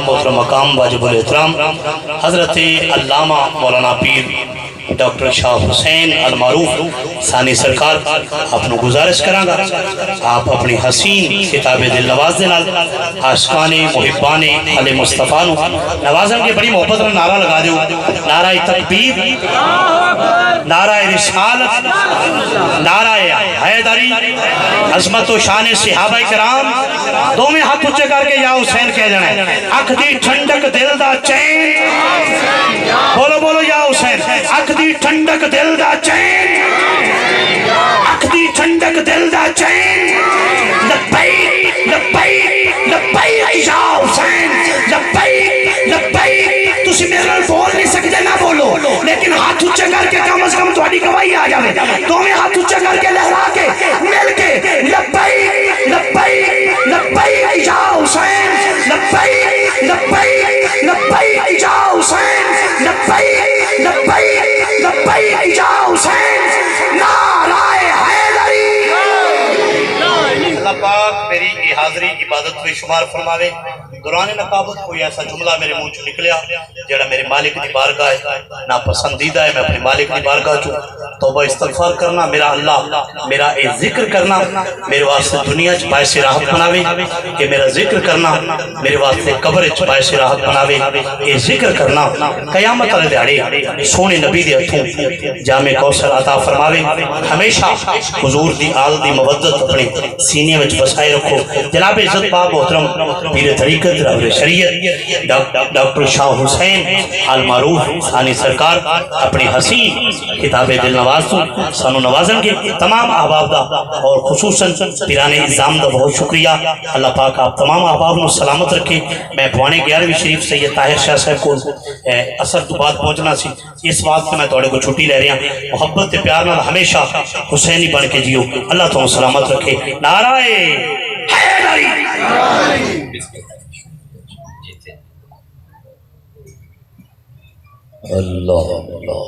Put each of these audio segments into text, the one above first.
محترم مقام واجب الاحترام حضرت علامہ مولانا پیر ڈاکٹر شاہ حسین المعروف ثانی سرکار اپنو گزارش کراں گا آپ اپنی حسین کتاب دل نواز دے نال عاشقان محبان علی مصطفیٰ نو نوازن کے بڑی محبت میں نعرہ لگا دیو نعرہ تکبیر نعرہ رسالت نعرہ حیدری عظمت و شان صحابہ کرام دو میں ہاتھ اچھے کر کے یا حسین کہہ جانا ہے اکھ دی ٹھنڈک دل دا چین بولو بولو یا حسین اکھ دی ٹھنڈک دل دا چین اکھ دی ٹھنڈک دل دا چین لبیک لبیک لبیک یا حسین لبیک لبیک تسی میرے بول نہیں سکتے نہ بولو لیکن ہاتھ اچھے کر کے کم از کم تھوڑی گواہی آ جاوے تو میں ہاتھ اچھے کر کے لہرا کے مل کے لبیک لبیک لبیک یا حسین لبیک لبیک لبیک یا حسین لبیک لبیک لبیک یا حسین نعرہ حیدری اللہ پاک میری یہ حاضری عبادت میں شمار فرماوے دوران نقابت کوئی ایسا جملہ میرے منہ چ نکلیا جڑا میرے مالک دی بارگاہ ہے ناپسندیدہ ہے میں اپنے مالک دی بارگاہ چوں توبہ استغفار کرنا میرا اللہ میرا اے ذکر کرنا میرے واسطے دنیا چ باعث راحت بناوے کہ میرا ذکر کرنا میرے واسطے قبر چ باعث راحت بناوے اے ذکر کرنا قیامت والے دیہاڑے سونے نبی دے ہتھوں جام کوثر عطا فرماوے ہمیشہ حضور دی آل دی مودت اپنے سینے وچ بسائے رکھو جناب عزت پاک محترم پیر طریقت رہبر شریعت ڈاکٹر شاہ حسین المعروف ثانی سرکار اپنی حسین کتاب دل نواز تو سانو نوازن کے تمام احباب دا اور خصوصاً پیران نظام دا بہت شکریہ اللہ پاک آپ تمام احباب نو سلامت رکھے میں بوانے 11ویں شریف سے یہ طاہر شاہ صاحب کو اثر تو بعد پہنچنا سی اس بات سے میں توڑے کو چھٹی لے رہا ہوں محبت پیار نال ہمیشہ حسینی بن کے جیو اللہ تو سلامت رکھے نعرہ حیدری اللہ اللہ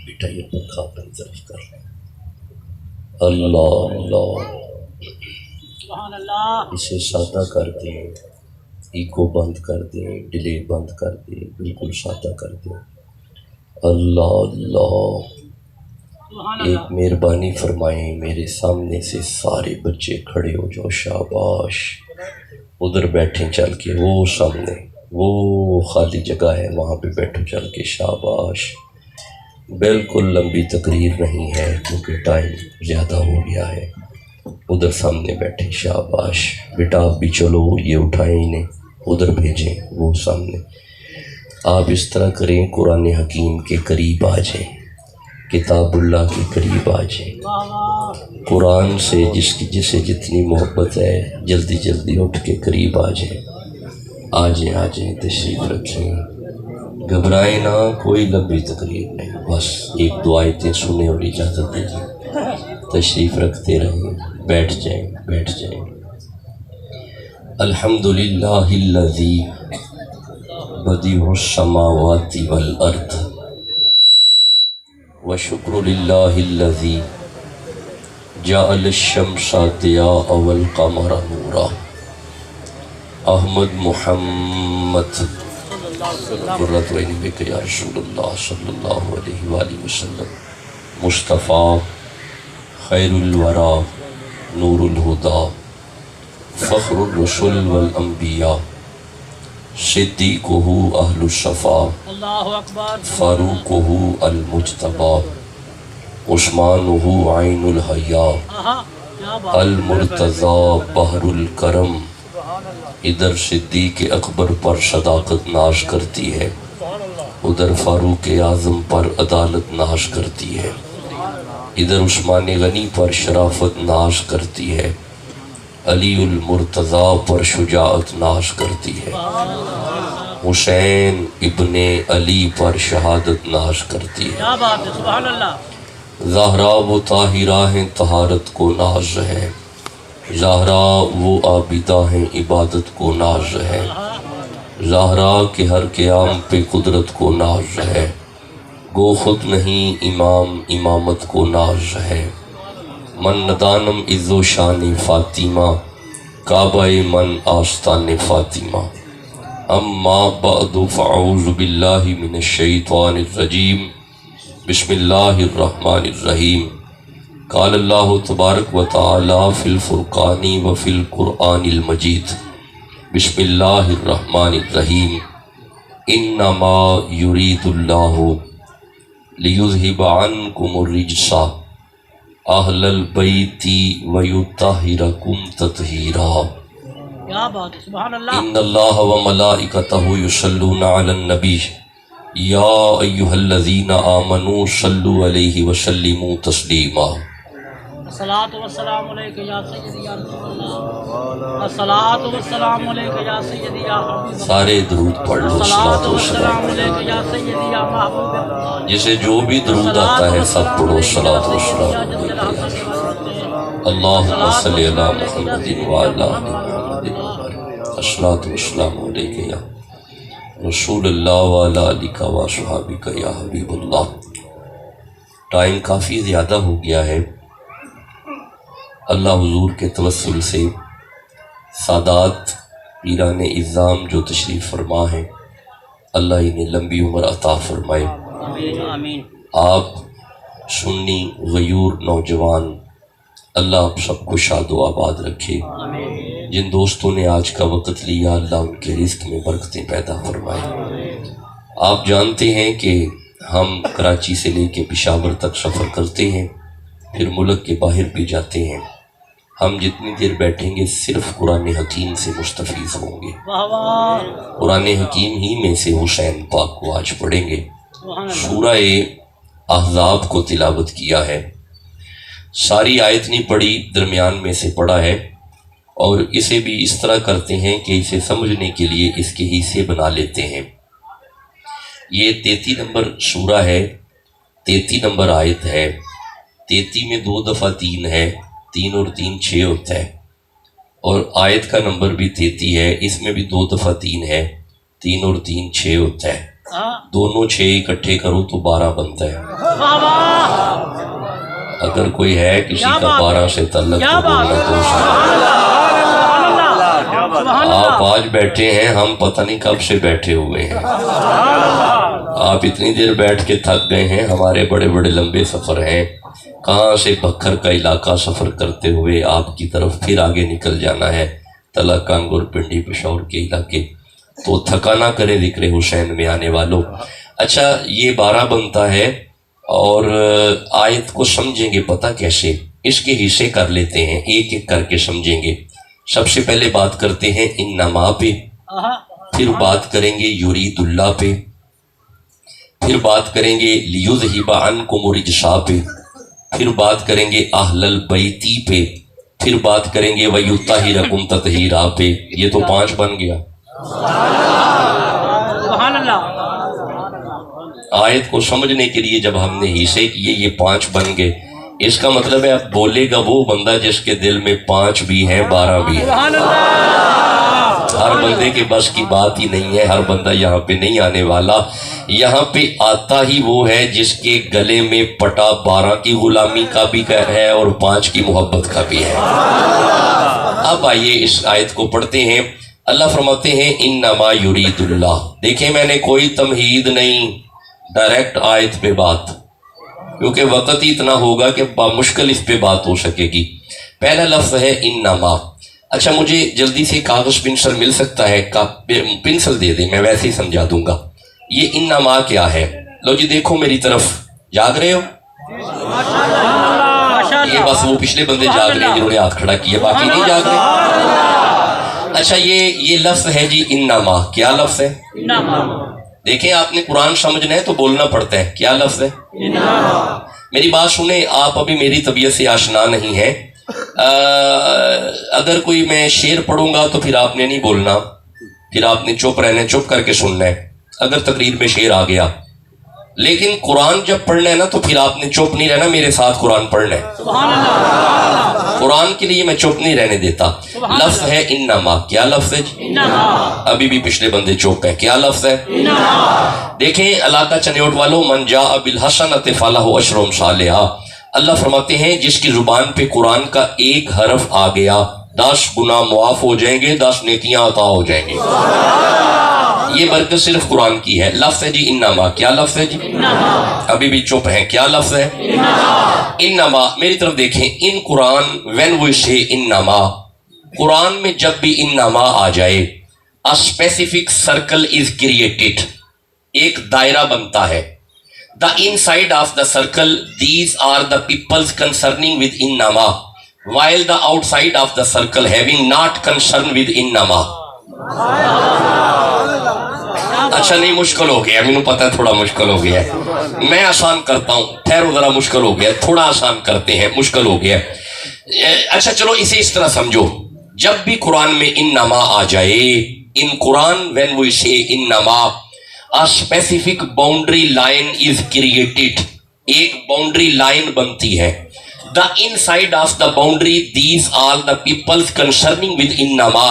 بیٹا یہ پنکھا اپنی طرف کر اللہ اللہ اسے سادہ کر دیں ایکو بند کر دیں ڈیلے بند کر دیں بالکل سادہ کر دیں اللہ اللہ ایک مہربانی فرمائیں میرے سامنے سے سارے بچے کھڑے ہو جو شاباش ادھر بیٹھیں چل کے وہ سامنے وہ خالی جگہ ہے وہاں پہ بیٹھو چل کے شاباش بالکل لمبی تقریر نہیں ہے کیونکہ ٹائم زیادہ ہو گیا ہے ادھر سامنے بیٹھے شاباش بیٹا آپ بھی چلو یہ اٹھائیں انہیں ادھر بھیجیں وہ سامنے آپ اس طرح کریں قرآن حکیم کے قریب آ جائیں کتاب اللہ کے قریب آ جائیں قرآن سے جسے جتنی محبت ہے جلدی جلدی اٹھ کے قریب آ جائیں آ جائیں تشریف رکھیں گھبرائیں نہ کوئی لمبی تقریر نہیں بس ایک دو آیتیں سنے اور اجازت دیجیے تشریف رکھتے رہیں بیٹھ جائیں الحمدللہ الذی بدیع السماوات والارض وشکر للہ الذی جعل الشمس ضیاء والقمر نورا احمد محمد قرۃ عینی بک یا رسول اللہ صلی اللہ علیہ وآلہ وسلم مصطفیٰ خیر الورا نور الہدا فخر الرسل والانبیاء صدیقہ اہل الصفا فاروقہ المجتبی عثمانہ عین الحیا المرتضی بحر الکرم ادھر صدیق اکبر پر صداقت ناز کرتی ہے ادھر فاروق اعظم پر عدالت ناز کرتی ہے ادھر عثمان غنی پر شرافت ناز کرتی ہے علی المرتضی پر شجاعت ناز کرتی ہے حسین ابن علی پر شہادت ناز کرتی ہے زہرا و طاہرہ ہیں طہارت کو ناز ہے زہرا وہ عابدہ ہیں عبادت کو ناز ہے زہرا کے ہر قیام پہ قدرت کو ناز ہے گو خود نہیں امام امامت کو ناز ہے من ندانم عز و شان فاطمہ کعبہ من آستان فاطمہ اما بعد فاعوذ باللہ من الشیطان الرجیم بسم اللہ الرحمن الرحیم قال اللہ تبارک و تعالی فی الفرقان وفی القرآن المجید بسم اللہ الرحمن الرحیم انما یرید اللہ لیذہب عنکم الرجس اہل البیت ویطہرکم تطہیرا کیا بات ہے، سبحان اللہ۔ ان اللہ وملائکتہ یصلون علی النبی یا ایہا الذین آمنوا صلوا علیہ وسلموا تسلیما۔ الصلاۃ والسلام علیک یا سیدی یا رسول اللہ، الصلاۃ والسلام علیک یا سیدی یا حبیب اللہ، سارے درود پڑھ لو، الصلاۃ صلاۃ والسلام والسلام علیک یا سیدی یا محبوب اللہ، جسے جو بھی درود آتا ہے سب پڑھو، صلاۃ والسلام اللہم صلی علی محمد وعلی آل محمد، الصلاۃ والسلام علیک یا رسول اللہ وعلی آلک وصحبک یا حبیب اللہ۔ ٹائم کافی زیادہ ہو گیا ہے، اللہ حضور کے توسل سے سادات پیران اعظام جو تشریف فرما ہے، اللہ انہیں لمبی عمر عطا فرمائے۔ آمین آمین۔ آپ سنی غیور نوجوان، اللہ آپ سب کو شاد و آباد رکھے۔ جن دوستوں نے آج کا وقت لیا، اللہ ان کے رزق میں برکتیں پیدا فرمائے۔ آپ جانتے ہیں کہ ہم کراچی سے لے کے پشاور تک سفر کرتے ہیں، پھر ملک کے باہر بھی جاتے ہیں۔ ہم جتنی دیر بیٹھیں گے صرف قرآن حکیم سے مستفیض ہوں گے۔ واہ واہ، قرآن حکیم ہی میں سے حسین پاک کو آج پڑھیں گے۔ سبحان اللہ۔ سورہ احزاب کو تلاوت کیا ہے، ساری آیت نہیں پڑھی، درمیان میں سے پڑھا ہے، اور اسے بھی اس طرح کرتے ہیں کہ اسے سمجھنے کے لیے اس کے حصے بنا لیتے ہیں۔ یہ 33 نمبر سورہ ہے، 33 نمبر آیت ہے۔ 33 میں 2 دفعہ 3 ہے، 3 اور 3 6 ہوتا ہے، اور آیت کا نمبر بھی 33 ہے، اس میں بھی 2 دفعہ 3 ہے، 3 اور 3 6 ہوتا ہے، ہاں، دونوں 6 اکٹھے کرو تو 12 بنتا ہے۔ واہ واہ، اگر کوئی ہے کسی کیا کا بات ہے، 12 سے تعلق کیا تو بات بولنا ہے، تو سبحان اللہ، سبحان آپ اللہ۔ آج بیٹھے ہیں، ہم پتہ نہیں کب سے بیٹھے ہوئے ہیں۔ آپ اتنی دیر بیٹھ کے تھک گئے ہیں، ہمارے بڑے بڑے لمبے سفر ہیں، کہاں سے بکھر کا علاقہ سفر کرتے ہوئے آپ کی طرف پھر آگے نکل جانا ہے، تلا کانگور پنڈی پشاور کے علاقے، تو تھکا نہ کرے ذکر حسین میں آنے والوں۔ اچھا، یہ 12 بنتا ہے، اور آیت کو سمجھیں گے پتہ کیسے؟ اس کے حصے کر لیتے ہیں، ایک ایک کر کے سمجھیں گے۔ سب سے پہلے بات کرتے ہیں انما پہ، پھر بات کریں گے یرید اللہ پہ، پھر بات کریں گے لیذہب عنکم الرجس پہ، پھر بات کریں گے اہل البیت پہ، پھر بات کریں گے ویطہرکم تطہیرا پہ۔ یہ تو 5 بن گیا۔ سبحان اللہ۔ آیت کو سمجھنے کے لیے جب ہم نے حصے کیے، یہ 5 بن گئے۔ اس کا مطلب ہے اب بولے گا وہ بندہ جس کے دل میں 5 بھی ہیں، 12 بھی ہیں۔ سبحان اللہ۔ ہر بندے کے بس کی بات ہی نہیں ہے، ہر بندہ یہاں پہ نہیں آنے والا۔ یہاں پہ آتا ہی وہ ہے جس کے گلے میں پٹا 12 کی غلامی کا بھی ہے اور 5 کی محبت کا بھی ہے۔ اب آئیے اس آیت کو پڑھتے ہیں۔ اللہ فرماتے ہیں انما یرید اللہ۔ دیکھیں، میں نے کوئی تمہید نہیں، ڈائریکٹ آیت پہ بات، کیونکہ وقت ہی اتنا ہوگا کہ بامشکل اس پہ بات ہو سکے گی۔ پہلا لفظ ہے انما۔ اچھا، مجھے جلدی سے کاغذ پنسل مل سکتا ہے؟ پنسل دے دیں، میں ویسے ہی سمجھا دوں گا۔ یہ انما کیا ہے؟ لو جی دیکھو میری طرف، جاگ رہے ہو؟ یہ بس وہ پچھلے بندے جاگ رہے ہیں جنہوں نے ہاتھ کھڑا کیا، باقی نہیں جاگ رہے۔ اچھا، یہ لفظ ہے جی انما۔ کیا لفظ ہے؟ دیکھیں، آپ نے قرآن سمجھنا ہے تو بولنا پڑتا ہے۔ کیا لفظ ہے؟ میری بات سنیں، آپ ابھی میری طبیعت سے آشنا نہیں ہیں۔ اگر کوئی میں شعر پڑھوں گا تو پھر آپ نے نہیں بولنا، پھر آپ نے چپ رہنا، چپ کر کے سننا ہے اگر تقریر میں شعر آ گیا۔ لیکن قرآن جب پڑھنا ہے نا تو پھر آپ نے چپ نہیں رہنا، میرے ساتھ قرآن پڑھنا ہے۔ سبحان اللہ۔ قرآن کے لیے میں چپ نہیں رہنے دیتا۔ لفظ ہے انما۔ کیا لفظ ہے جی؟ ابھی بھی پچھلے بندے چپ ہیں۔ کیا لفظ ہے؟ دیکھیں علاقہ چنیوٹ والوں، من جاء بالحسنۃ فلہ عشر امثالہا۔ اللہ فرماتے ہیں جس کی زبان پہ قرآن کا ایک حرف آ گیا 10 گنا معاف ہو جائیں گے، 10 نیکیاں عطا ہو جائیں گے۔ یہ برکت صرف قرآن کی ہے. لفظ ہے جی انما. کیا لفظ ہے جی؟ ابھی بھی چپ ہیں. کیا لفظ ہے؟ انما. میری طرف دیکھیں. ان قرآن when we say انما, قرآن میں جب بھی انما آ جائے a specific circle is created, ایک دائرہ بنتا ہے. The inside of the circle, these are the peoples concerning with innama, while the outside of the circle having not concern with innama. اچھا نہیں, مشکل ہو گیا, مجھے پتا ہے تھوڑا مشکل ہو گیا ہے. میں آسان کرتا ہوں, ٹھہرو ذرا, مشکل ہو گیا, تھوڑا آسان کرتے ہیں, مشکل ہو گیا. اچھا چلو اسے اس طرح سمجھو. جب بھی قرآن میں انما آ جائے, in Quran when we say innama, a specific boundary line is created, ایک boundary line بنتی ہے. The inside of the boundary, these are the peoples concerning with innama,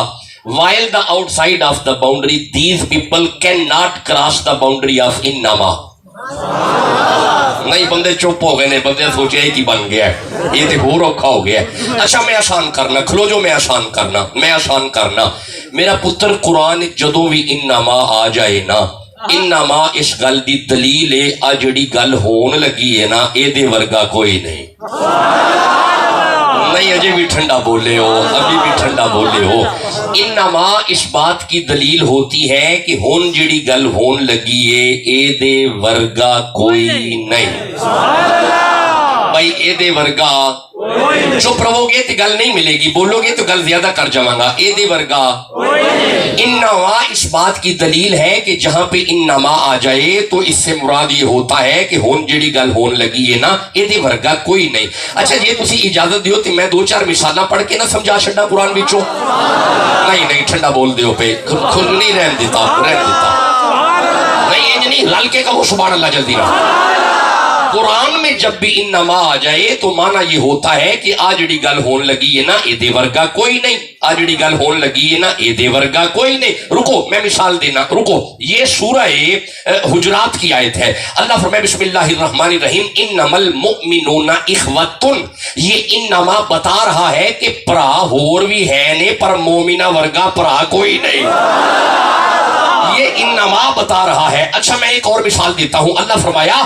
while the outside of the boundary, these people cannot cross the boundary of innama. نہیں, بندے چپ ہو گئے نے, بندے سوچے ہی کی بن گیا ہے, یہ تو ہو رکھا ہو گیا ہے. اچھا میں آسان کرنا, کھلو جو, میں آسان کرنا. میرا پتر قرآن جدوں بھی انما آ جائے نا, انما اس گل دی دلیل ہے, آ جڑی گل ہون لگی ہے نا, اے دے ورگا کوئی نہیں. نہیں, اجے بھی ٹھنڈا بولے ہو, ابھی بھی ٹھنڈا بولے ہو. انما اس بات کی دلیل ہوتی ہے کہ ہون جڑی گل ہون لگی ہے, اے دے ورگا کوئی نہیں. بھائی اے دے ورگا, چپ رہو گے تو گل نہیں ملے گی, بولو گے تو گل زیادہ کر جاؤں گا. اے دے ورگا انما اس بات کی دلیل ہے کہ جہاں پہ انما آ جائے تو اس سے مراد یہ ہوتا ہے کہ ہون جڑی گل ہون لگی ہے نا, اے دے ورگا کوئی نہیں. اچھا یہ تسی اجازت دیو تے میں 2-4 مثالاں پڑھ کے نہ سمجھا چھڈا قرآن وچوں. نہیں ٹھنڈا بول دیو پہ, کھل نہیں رہن دیتا. نہیں انج نہیں, رل کے کہو سبحان اللہ جلدی نہ. قرآن میں جب بھی انما آ جائے تو معنی یہ ہوتا ہے کہ آ جڑی گل ہون لگی ہے نا, اے دے ورگا کوئی نہیں. آ جڑی گل ہون لگی ہے نا, اے دے ورگا کوئی نہیں. رکو میں مثال دینا, رکو. یہ سورہ حجرات کی آیت ہے. اللہ فرمائے بسم اللہ الرحمن الرحیم, انما المؤمنون اخوۃ. یہ انما بتا رہا ہے کہ پرا ہور بھی ہے نے, پر مومنہ ورگا پرا کوئی نہیں. یہ انما بتا رہا ہے. اچھا میں ایک اور مثال دیتا ہوں. اللہ فرمایا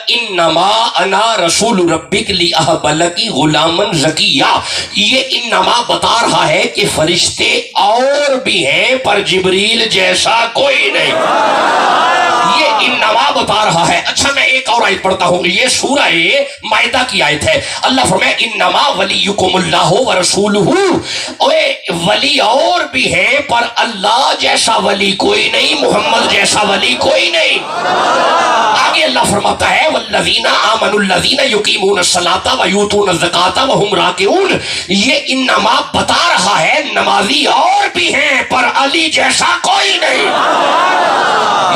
انما انا رسول ربک لاہب لک غلاما زکیا. یہ انما بتا رہا ہے کہ فرشتے اور بھی ہیں پر جبریل جیسا کوئی نہیں. یہ انما بتا رہا ہے. اچھا میں ایک اور آیت پڑھتا ہوں. یہ سورہ مائدہ کی آیت ہے. اللہ فرمایا انما ولیکم اللہ ورسولہ. ولی اور بھی ہیں پر اللہ جیسا ولی کوئی نہیں, محمد جیسا ولی کوئی نہیں. آگے اللہ فرماتا ہے والذین آمنوا الذین یقیمون الصلاۃ ویؤتون الزکاۃ وہم راکعون. یہ انما بتا رہا ہے نمازی اور بھی ہیں پر علی جیسا کوئی نہیں.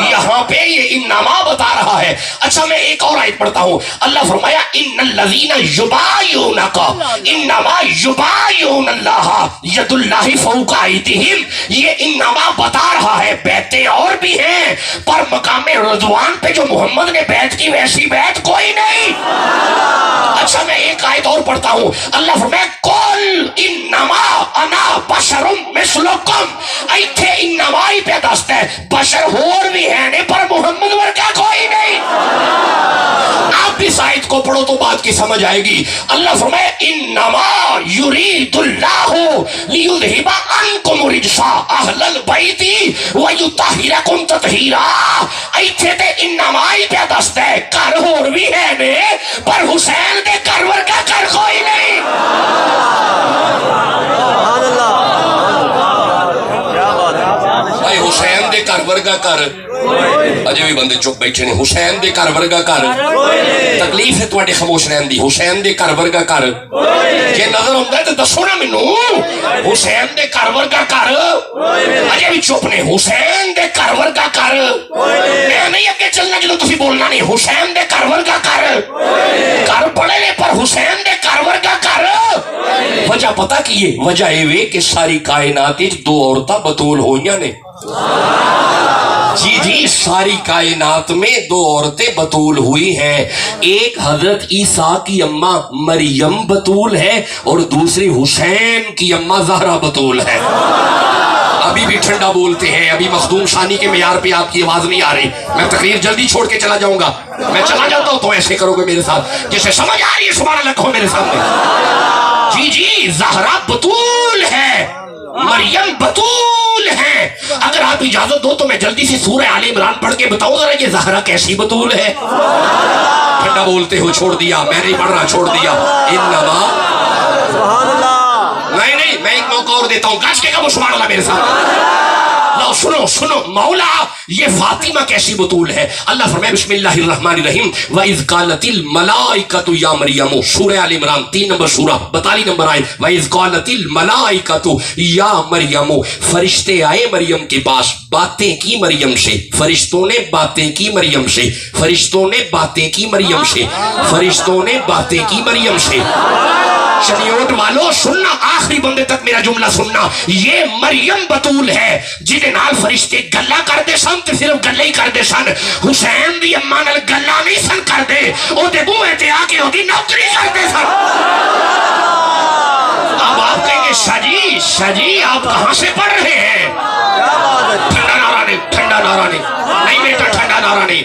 یہاں پہ یہ انما بتا رہا ہے. اچھا میں ایک اور آیت پڑھتا ہوں. اللہ فرمایا ان الذین یبایعونک انما یبایعون اللہ ید اللہ فوق ایدیہم. یہ انما بتا رہا ہے بیعتیں اور بھی ہیں پر مقام رضوان پہ جو محمد نے بیعت کی ویسی بیعت کوئی نہیں. اچھا میں ایک آیت اور پڑھتا ہوں. اللہ فرمایا قل انما انا بشر مثلکم. ایتھے انما ہی پہ دست ہے, بشر ہور بھی ہے نے پر محمد ورگا کوئی نہیں. آپ اس آیت کو پڑھو تو بات کی سمجھ آئے گی. اللہ فرمایا انما یرید اللہ لیذہب عنکم رجس اہل البیت ویطہرکم تطہیرا. ایتھے تے انما ہی پہ دست ہے, کر ہور بھی ہے نے پر حسین دے کر ورگا کر کوئی نہیں. حسین دے کر ورگا کر, اجے بھی بندے چپ بیٹھے نے. حسین دے کر ورگا کر. تکلیف ہے تواڈے خاموش رہن دی. حسین دے کر ورگا کر. جے نظر ہوندا ہے تے دسو نا مینوں. حسین دے کر ورگا کر. اجے بھی چپ نے. حسین دے کر ورگا کر. میں نہیں اگے چلنا جدوں تسی بولنا نہیں. حسین دے کر ورگا کر. کر پڑے نے پر حسین دے کر ورگا کر. وجہ پتہ کی ہے؟ وجہ اے وے کہ ساری کائنات وچ 2 عورتاں بطول ہوئیاں نے. جی ساری کائنات میں 2 عورتیں بطول ہوئی ہیں. ایک حضرت عیسیٰ کی اماں مریم بطول ہے اور دوسری حسین کی اماں زہرا بطول ہے. ابھی بھی ٹھنڈا بولتے ہیں, ابھی مخدوم ثانی کے معیار پہ آپ کی آواز نہیں آ رہی. میں تقریر جلدی چھوڑ کے چلا جاؤں گا. میں چلا جاتا ہوں تو ایسے کرو گے میرے ساتھ جیسے سمجھ آ رہی ہے. سبحان اللہ کہو میرے سامنے. جی زہرا بطول ہے, مریم بطول ہے. اگر آپ اجازت دو تو میں جلدی سے سورہ آل عمران پڑھ کے بتاؤں ذرا یہ زہرا کیسی بطول ہے. ٹھنڈا بولتے ہو, چھوڑ دیا, میں نہیں پڑھ رہا, چھوڑ دیا. انما نہیں, میں ایک موقع اور دیتا ہوں, گاج کے کہو سبحان اللہ میرے ساتھ. لو سنو مولا, یہ فاطمہ کیسی بطول ہے. اللہ فرمائے بسم اللہ الرحمن الرحیم وَإِذْ قَالَتِ الْمَلَائِكَةُ يَا مَرْيَمُ. سورہ آل عمران 3 نمبر سورہ 42 نمبر آئے. وَإِذْ قَالَتِ الْمَلَائِكَةُ يَا مَرْيَمُ. فرشتے آئے مریم کے پاس, باتیں کی مریم سے. فرشتوں نے باتیں کی مریم سے, فرشتوں نے باتیں کی مریم سے, فرشتوں نے باتیں کی مریم سے. شریعت والو سننا, آخری بندے تک میرا جملہ سننا. یہ مریم بطول ہے جنہیں نال فرشتے گلا کر دے سن تے صرف گلے ہی کر دے سن. حسین دی اماں نال گلا نہیں سن کر دے, او دے بوئے تے آ کے او دی نوکری کر دے سن. اب آپ کہیں گے شاجی آپ کہاں سے پڑھ رہے ہیں؟ ٹھنڈا نعرہ نہیں, ٹھنڈا نعرہ نہیں, نہیں بیٹا ٹھنڈا نعرہ نہیں,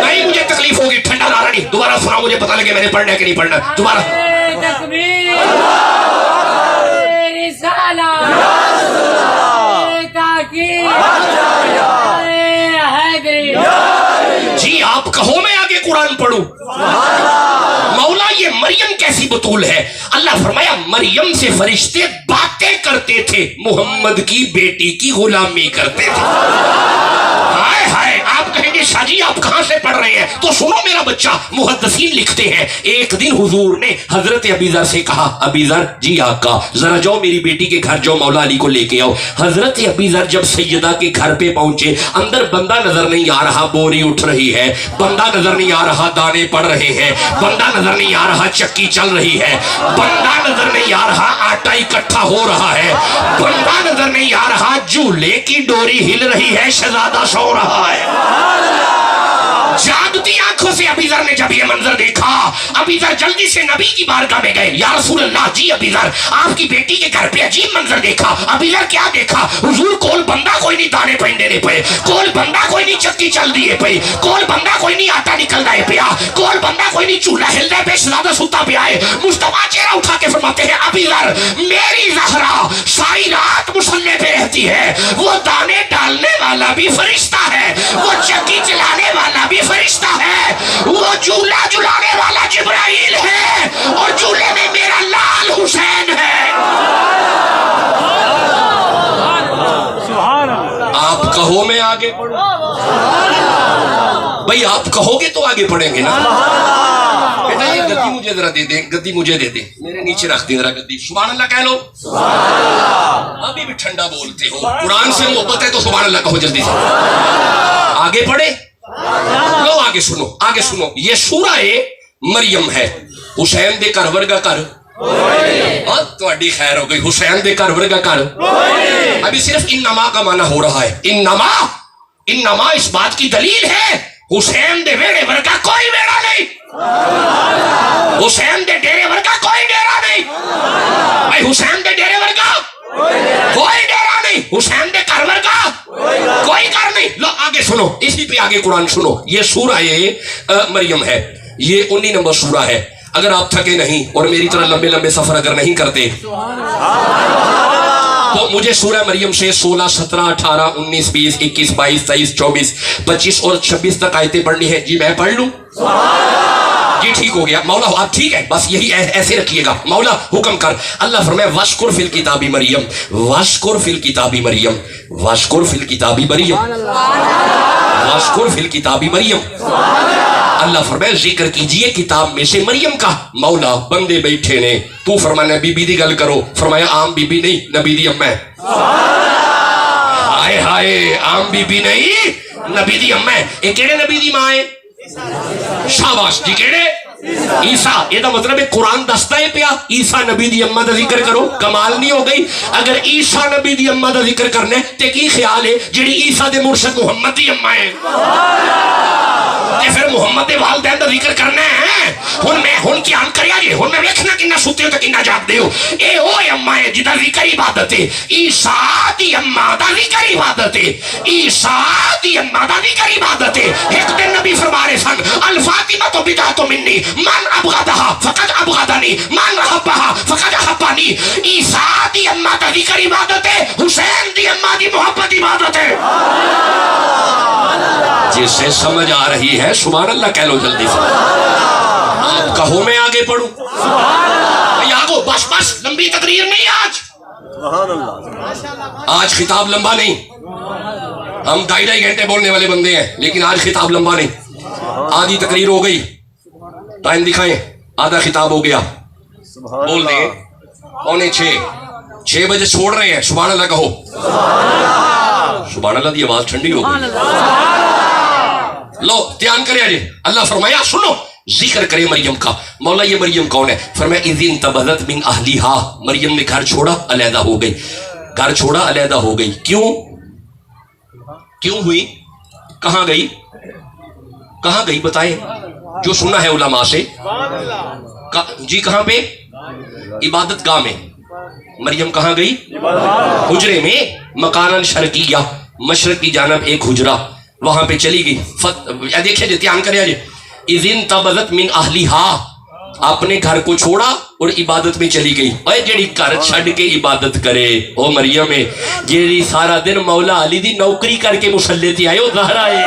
نہیں مجھے تکلیف ہوگی, ٹھنڈا نعرہ نہیں. دوبارہ سنا, مجھے پتہ لگے میں نے پڑھنا ہے کہ نہیں پڑھنا. دوبارہ جی آپ کہو میں آگے قرآن پڑھوں. مولا یہ مریم کیسی بطول ہے. اللہ فرمایا مریم سے فرشتے باتیں کرتے تھے, محمد کی بیٹی کی غلامی کرتے تھے. ہائے ہائے, آپ کہیں گے شاہ جی آپ کہاں سے پڑھ رہے ہیں؟ تو سنو میرا بچہ, محدثین لکھتے ہیں ایک دن حضور نے حضرت ابیذر سے کہا, ابیذر جی آقا ذرا جاؤ میری بیٹی کے گھر جاؤ, مولا علی کو لے کے آؤ. حضرت ابیذر جب سیدہ کے گھر پہ پہنچے, اندر بندہ نظر نہیں آ رہا, بوری اٹھ رہی ہے, بندہ نظر نہیں آ رہا, دانے پڑ رہے ہیں, بندہ نظر نہیں آ رہا, چکی چل رہی ہے, بندہ نظر نہیں آ رہا, آٹا اکٹھا ہو رہا ہے, بندہ نظر نہیں آ رہا, جھولے کی ڈوری ہل رہی ہے, شہزادہ سو رہا ہے. جاگتی آنکھوں سے ابیذر نے جب یہ منظر دیکھا, ابیذر جلدی سے نبی کی بارگاہ میں گئے. یا رسول اللہ, جی ابیذر آپ کی بیٹی کے گھر پہ عجیب منظر دیکھا. ابیذر کیا دیکھا؟ حضور کول بندہ کوئی نہیں دانے پہن دینے پہ, کول بندہ کوئی نہیں چکی چل دیے پہ, کول بندہ کوئی نہیں آٹا نکل رہے پیا, کول بندہ کوئی نہیں چولہا ہل رہے پہ, شہزادہ ستا پہ آئے. مصطفیٰ چہرہ اٹھا کے فرماتے ہیں ابیذر میری زہرا ساری رات مصلے پہ رہتی ہے, وہ دانے ڈالنے والا بھی فرشتہ ہے, وہ چکی چلانے والا بھی فرشتہ ہے, وہ جھولا جھلانے والا جبرائیل ہے, اور جھولے میں میرا لال حسین ہے. آپ کہو میں آگے پڑھوں. بھئی آپ کہو گے تو آگے پڑھیں گے نا. بیٹا یہ گدی مجھے ذرا دے دیں, گدی مجھے دے دیں, میرے نیچے رکھ دیں ذرا گدی. سبحان اللہ کہہ لو. ابھی بھی ٹھنڈا بولتے ہو, قرآن سے محبت ہے تو سبحان اللہ کہو جلدی سے. آگے پڑھے, لو آگے سنو, آگے سنو. یہ سورہ مریم ہے. حسین دے گھر ورگا گھر تہاڈی خیر ہو گئی, حسین دے گھر ورگا گھر. ابھی صرف انما کا معنی ہو رہا ہے. انما اس بات کی دلیل ہے حسین دے ویڑے ورگا کوئی ویڑا نہیں, حسین دے ڈیرے ورگا کوئی ڈیرا نہیں. بھائی حسین دے ڈیرے ورگا کوئی ڈیرا نہیں, حسین دے گھر ورگا کوئی گھر نہیں. لو آگے سنو, اسی پہ آگے قرآن سنو. یہ سورہ مریم ہے, یہ 19 نمبر سورہ ہے. اگر آپ تھکے نہیں اور میری طرح لمبے لمبے سفر اگر نہیں کرتے تو مجھے سورہ مریم سے 16, 17, 18, 19, 20, 21, 22, 23, 24, 25 اور 26 تک آیتیں پڑھنی ہے. جی میں پڑھ لوں؟ جی ٹھیک ہو گیا. مولا آپ ٹھیک ہے, بس یہی ایسے رکھیے گا. مولا حکم کر. اللہ فرمائے وَاشْكُرْ فِي الْكِتَابِ مَرْيَمْ, وَاشْكُرْ فِي الْكِتَابِ مَرْيَمْ, وَاشْكُرْ فِي الْكِتَابِ مَرْيَمْ, وَاشْكُرْ فِي الْكِتَابِ مَرْيَمْ. اللہ فرمائے ذکر کیجئے کتاب میں سے مریم کا. مولا بندے بیٹھے نے, تو فرمانا بی بی دی گل کرو. فرمایا عام بی بی نہیں, نبی دی اماں ہے. ہائے ہائے, عام بی بی نہیں, نبی دی اماں ہے. یہ کیڑے نبی دی ماں ہے؟ شاباش جی, کیڑے؟ عیسیٰ. یہ دا مطلب ہے قرآن دستا ہے پیا عیسیٰ نبی دی اماں دا ذکر کرو. کمال نہیں ہو گئی؟ اگر عیسیٰ نبی دی اماں دا ذکر کرنا ہے تے کی خیال ہے جڑی عیسیٰ دے مرشد محمد دی اماں ہے؟ کہ پھر محمد دے والدین دا ذکر کرنا ہے ہن کیا کریا جی ہن میں ویکھنا کنا ستے ہو تے کنا جاگدے ہو اے اوے اماں ہے جدا ذکر عبادت ہے عیسیٰ دی اماں دا ذکر عبادت ہے عیسیٰ دی اماں دا ذکر عبادت ہے ایک دن نبی فرما رہے سن الفاطمہ تو بدعت منی من ابغضها فقد ابغضنی من احبها فقد احبنی عیسیٰ دی اماں دا ذکر عبادت ہے حسین دی اماں دی محبت عبادت ہے جسے سمجھ آ رہی ہے سبحان اللہ کہہ لو جلدی سے آپ کہو میں آگے پڑھوں آگو بس بس لمبی تقریر نہیں آج خطاب لمبا نہیں ہم 2.5 گھنٹے بولنے والے بندے ہیں لیکن آج خطاب لمبا نہیں آدھی تقریر ہو گئی ٹائم دکھائیں آدھا خطاب ہو گیا بول دیں 6:45 بجے چھوڑ رہے ہیں سبحان اللہ کہو سبحان اللہ دی آواز ٹھنڈی ہو گئی لو دھیان کرے آجے اللہ فرمایا سنو ذکر کرے مریم کا مولا یہ مریم کون ہے فرمایا اذ انتبذت من اہلیہا مریم نے گھر چھوڑا علیحدہ ہو گئی گھر چھوڑا علیحدہ ہو گئی کیوں ہوئی کہاں گئی بتائیں جو سننا ہے علماء سے جی کہاں پہ عبادت گاہ میں مریم کہاں گئی حجرے میں مکاناً شرقیہ مشرق کی جانب ایک حجرہ وہاں پہ چلی گئی دیکھیں جی دھیان کرے جی اذ انتبذت من اہلیہا اپنے گھر کو چھوڑا اور عبادت میں چلی گئی اے جیڑی گھر چھڑ کے عبادت کرے او مریم ہے جیڑی سارا دن مولا علی دی نوکری کر کے مسلے تے آئے او زہرا ہے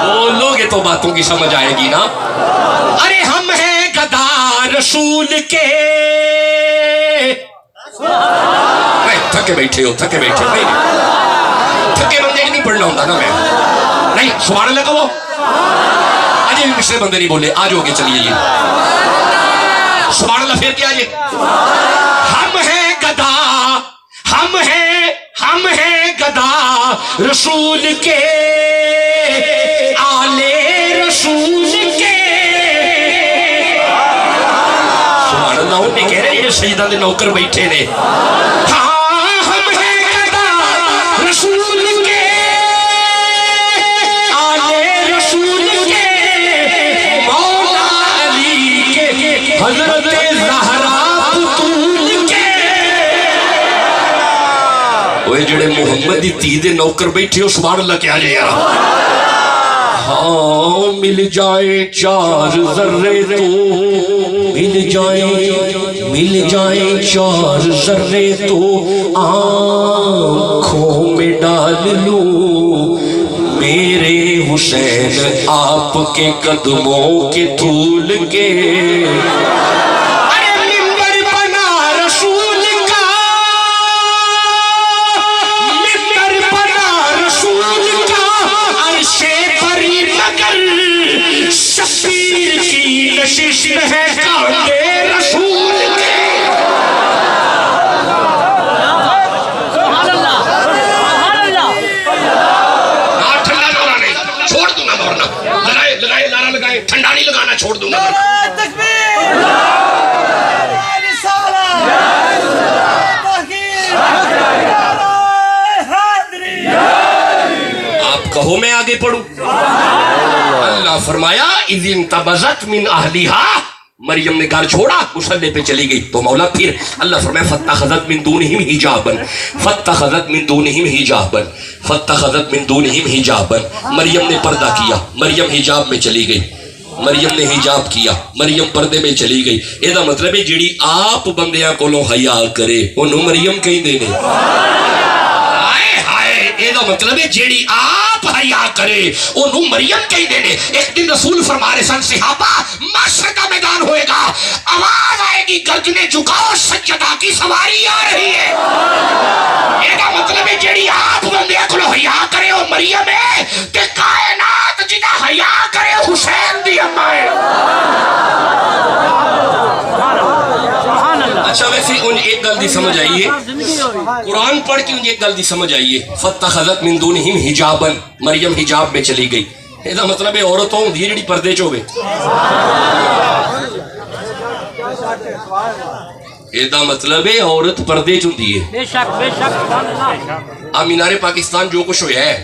بولوگے تو باتوں کی سمجھ آئے گی نا ارے ہم ہیں گدا رسول کے تھکے بیٹھے تھکے بندے نہیں پڑھنا ہوتا نا میں نہیں سبحان اللہ کہو آج بھی مشرے بندے نہیں بولے آج ہوگے چلیے یہ سبحان اللہ پھر کیا یہ ہم ہیں گدا رسول کے آلے رسول کے سبحان اللہ انہیں کہہ رہے یہ سیدہ دے نوکر بیٹھے نے ہم ہیں گدا رسول کے آلے رسول کے مولا علی کے حضرت زہرا بطول کے وہ جڑے محمد دی تی دے نوکر بیٹھے ہو سبحان اللہ کیا جائے ہاں مل جائے 4 ذرے تو مل جائے 4 ذرے تو آنکھوں میں ڈال لوں میرے حسین آپ کے قدموں کے دھول کے شبیر کی نشش ہے کانٹے رسول کے ٹھنڈا نعرہ نہیں چھوڑ دوں گا مورنا لگائے نعرہ لگائے ٹھنڈا نہیں لگانا چھوڑ دوں گا آپ کہو میں آگے پڑھوں اللہ فرمایا اذ انتبذت من اہلیہا مریم نے گھر چھوڑا مصلی پہ چلی گئی تو مولا پھر اللہ فرمایا فاتخذت من دونہم حجابا مریم نے پردہ کیا مریم حجاب میں چلی گئی مریم نے حجاب کیا مریم پردے میں چلی گئی یہ مطلب ہے جیڑی آپ بندیاں کولوں حیا کرے انہوں مریم کہیں دینے یہ مطلب ہے جیڑی آپ حیا کرے انہوں مریم کہیں دینے ایک دن رسول فرما رہے سن صحابہ معاشر کا میدان ہوئے گا آواز آئے گی گردنیں جھکاؤ سجدہ کی سواری آ رہی ہے یہ مطلب ہے جیڑی آپ بندے کو حیا کرے وہ مریم ہے تے کائنات جدا حیا کرے حسین دی اماں ہے اچھا ویسے ان ایک گل دی سمجھ آئیے قرآن پڑھ کے ان ایک گل دی سمجھ آئیے فاتخذت من دونہم حجابا مریم حجاب میں چلی گئی یہ مطلب ہے عورتوں دی جڑی پردے چ ہوے یہ مطلب ہے عورت پردے چ ہوندی ہے بے شک مینار پاکستان جو کچھ ہویا ہے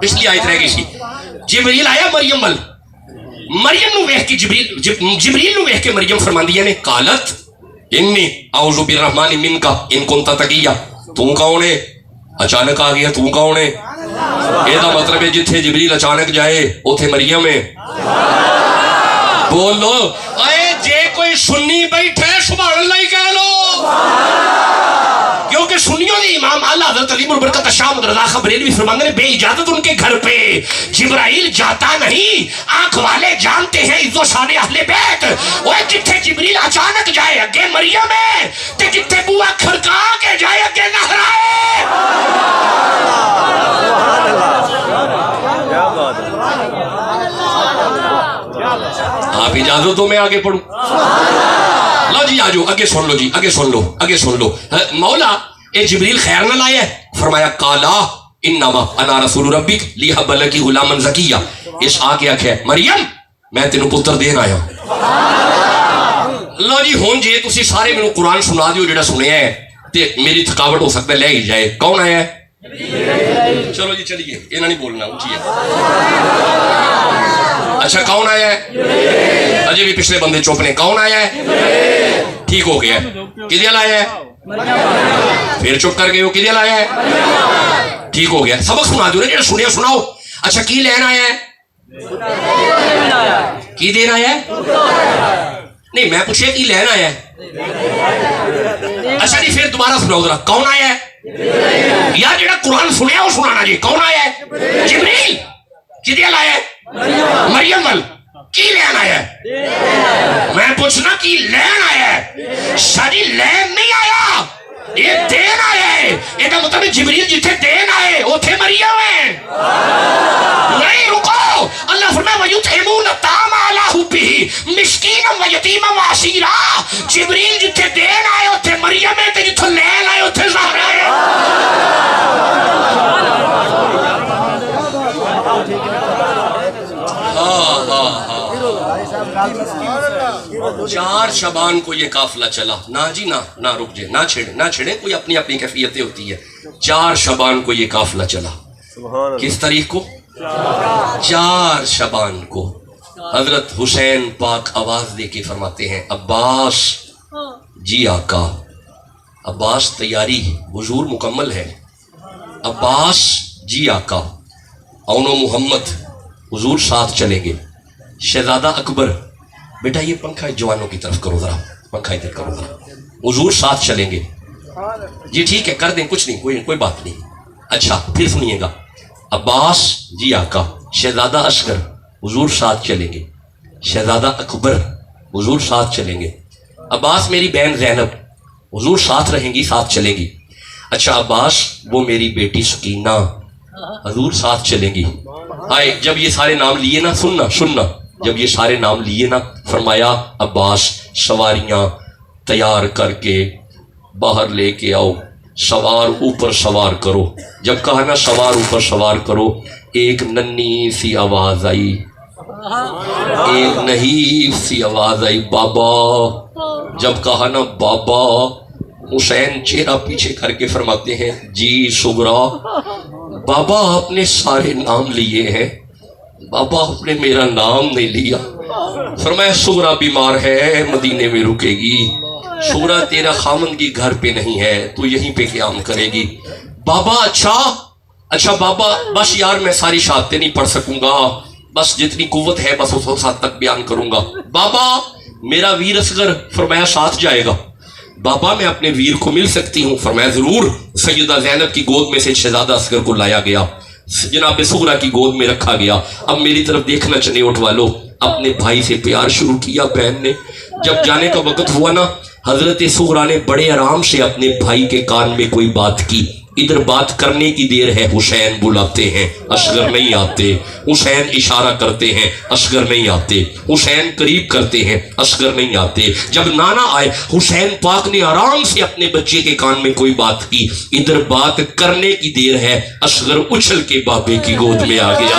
پچھلی آیت رہ گئی سی. جبریل آیا مریم ول, مریم نو ویکھ کے جبریل نو ویکھ کے مریم فرماندی نے قالت انی اعوذ بالرحمن منک ان کنت تقیا. تو کون ہے؟ اچانک آ گیا, تو کون ہے؟ یہ مطلب ہے جتھے جبریل اچانک جائے اوتھے مریم ہے. بولو اے جے کوئی سنی بیٹھے سبحان اللہ ہی کہہ لو, کیونکہ سنیوں نے امام اعلیٰ حضرت علی برکت شاہ رضا خبریلوی فرماندے نے بے اجازت ان کے گھر پہ جبرائیل جاتا نہیں, آنکھ والے جانتے ہیں عزت و شان اہل بیت. وہ جتھے جبریل اچانک جائے اگے مریم ہے, تے جتھے بوا کھڑکا کے جائے اگے زہرا ہے. آپ اجازت دو میں آگے پڑھوں. لو جی آجو آگے سن لو, جی آگے سن لو, آگے سن لو. مولا اے جبریل خیر نہ لائے, فرمایا قالا انما انا رسول ربک لیہب لکی غلاما زکیا. اس آ کے آکھے مریم میں تینوں پتر دین آیا. لو جی ہون جی تسی سارے مینوں قرآن سنا دیو جڑا سنیا ہے, تے میری تھکاوٹ ہو سکتا ہے لے ہی جائے. کون آیا ہے؟ چلو جی چلیے, یہ نہیں بولنا اونچی ہے. اچھا کون آیا ہے؟ اجے بھی پچھلے بندے چپ نے. کون آیا ہے؟ ٹھیک ہو گیا. کدھر آیا ہے؟ پھر چپ کر گئے ہو. کدھر آیا ہے؟ ٹھیک ہو گیا. سبق سنا دو نا, سنیا سناؤ. اچھا کی لینا آیا ہے؟ کی دینا آیا ہے؟ نہیں میں پوچھے کی لینا آیا ہے. اچھا جی پھر دوبارہ سناؤ ذرا. کون آیا ہے؟ یار جڑا قرآن سنیا وہ سنانا جی. کون آیا ہے؟ جبریل. کدھر آیا ہے؟ مریم ول. کی لین آیا ہے؟ میں پوچھنا کی لین آیا ہے. شادی لین نہیں آیا, یہ دین آیا ہے. یہ مطلب جبریل جتھے دین آئے اوتھے مریم ہے. نہیں رکو, اللہ فرمایا وَيُطْعِمُونَ الطَّعَامَ عَلَىٰ حُبِّهِ مِسْكِینًا وَیَتِیمًا وَاسِیرًا. جبریل جتھے دین آئے اوتھے مریم ہے, تے جتھے لین آئے اوتھے زہرا ہے. چار شبان کو یہ قافلہ چلا. نہ جی نہ رک جائے, نہ چھیڑیں, کوئی اپنی اپنی کیفیتیں ہوتی ہے. 4 شبان کو یہ قافلہ چلا. کس تاریخ کو؟ 4 شبان کو. حضرت حسین پاک آواز دے کے فرماتے ہیں عباس جی آقا. عباس تیاری حضور مکمل ہے. عباس جی آقا. اونو محمد حضور ساتھ چلیں گے. شہزادہ اکبر بیٹا یہ پنکھا جوانوں کی طرف کرو ذرا, پنکھا ادھر کرو ذرا. حضور ساتھ چلیں گے. جی ٹھیک ہے کر دیں, کچھ نہیں, کوئی بات نہیں. اچھا پھر سنیے گا. عباس جی آقا. شہزادہ اصغر حضور ساتھ چلیں گے. شہزادہ اکبر حضور ساتھ چلیں گے. عباس میری بہن زینب حضور ساتھ رہیں گی, ساتھ چلیں گی. اچھا عباس وہ میری بیٹی سکینہ حضور ساتھ چلیں گی. آئے جب یہ سارے نام لیے نا, سننا, جب یہ سارے نام لیے نا فرمایا عباس سواریاں تیار کر کے باہر لے کے آؤ, سوار اوپر سوار کرو. جب کہا نا سوار اوپر سوار کرو, ایک ننھی سی آواز آئی, ایک نحیف سی آواز آئی بابا. جب کہا نا بابا, حسین چہرہ پیچھے کر کے فرماتے ہیں جی سغرا. بابا آپ نے سارے نام لیے ہیں, بابا آپ نے میرا نام نہیں لیا. فرمایا سغرا بیمار ہے, مدینے میں رکے گی. سغرا تیرا خامن کی گھر پہ نہیں ہے, تو یہیں پہ قیام کرے گی. بابا اچھا بابا بس یار میں ساری شہادتیں نہیں پڑھ سکوں گا, بس جتنی قوت ہے بس اس حد تک بیان کروں گا. بابا میرا ویر اصغر. فرمایا ساتھ جائے گا. بابا میں اپنے ویر کو مل سکتی ہوں. فرمایا ضرور. سیدہ زینب کی گود میں سے شہزادہ اصغر کو لایا گیا, جناب سغرا کی گود میں رکھا گیا. اب میری طرف دیکھنا چنے اٹھوا لو. اپنے بھائی سے پیار شروع کیا بہن نے. جب جانے کا وقت ہوا نا, حضرت سغرا نے بڑے آرام سے اپنے بھائی کے کان میں کوئی بات کی. ادھر بات کرنے کی دیر ہے, حسین بلاتے ہیں, اصغر نہیں آتے. حسین اشارہ کرتے ہیں, اصغر نہیں آتے. حسین قریب کرتے ہیں, اصغر نہیں آتے. جب نانا آئے, حسین پاک نے آرام سے اپنے بچے کے کان میں کوئی بات کی. ادھر بات کرنے کی دیر ہے, اصغر اچھل کے بابے کی گود میں آ گیا.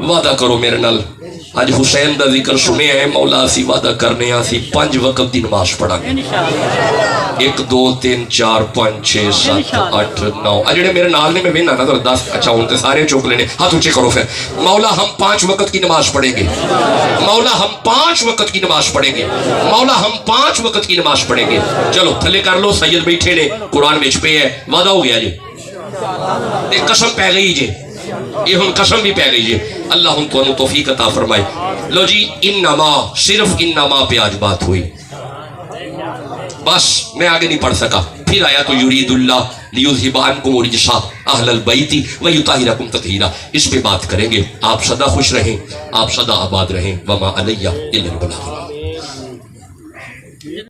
وعدہ کرو میرے نال اج حسین دا ذکر سنے ہیں مولا اسی وعدہ کرنے اسی 5 وقت دی نماز پڑھا گے انشاءاللہ 1 2 3 4 5 6 7 8 9 آ جڑے میرے نال نے میں وینا نا 10 اچھا ہوں تے سارے چوک لینے ہاتھ اونچے کرو پھر مولا ہم 5 وقت کی نماز پڑھیں گے مولا ہم 5 وقت کی نماز پڑھیں گے مولا ہم 5 وقت کی نماز پڑھیں گے چلو تھلے کر لو سید بیٹھے نے قرآن وچ پہ ہے وعدہ ہو گیا جی تے قسم پہ گئی جی یہ ہن قسم بھی پہ گئی جی اللہ ہن تو توفیق عطا فرمائے لو جی انما صرف انما پہ آج بات ہوئی بس میں آگے نہیں پڑھ سکا پھر آیا تو یرید اللہ لیذھب عنکم الرجس اہل البیت ویطہرکم تطہیرا اس پہ بات کریں گے آپ سدا خوش رہیں آپ سدا آباد رہیں وما علیہ الا البلاغ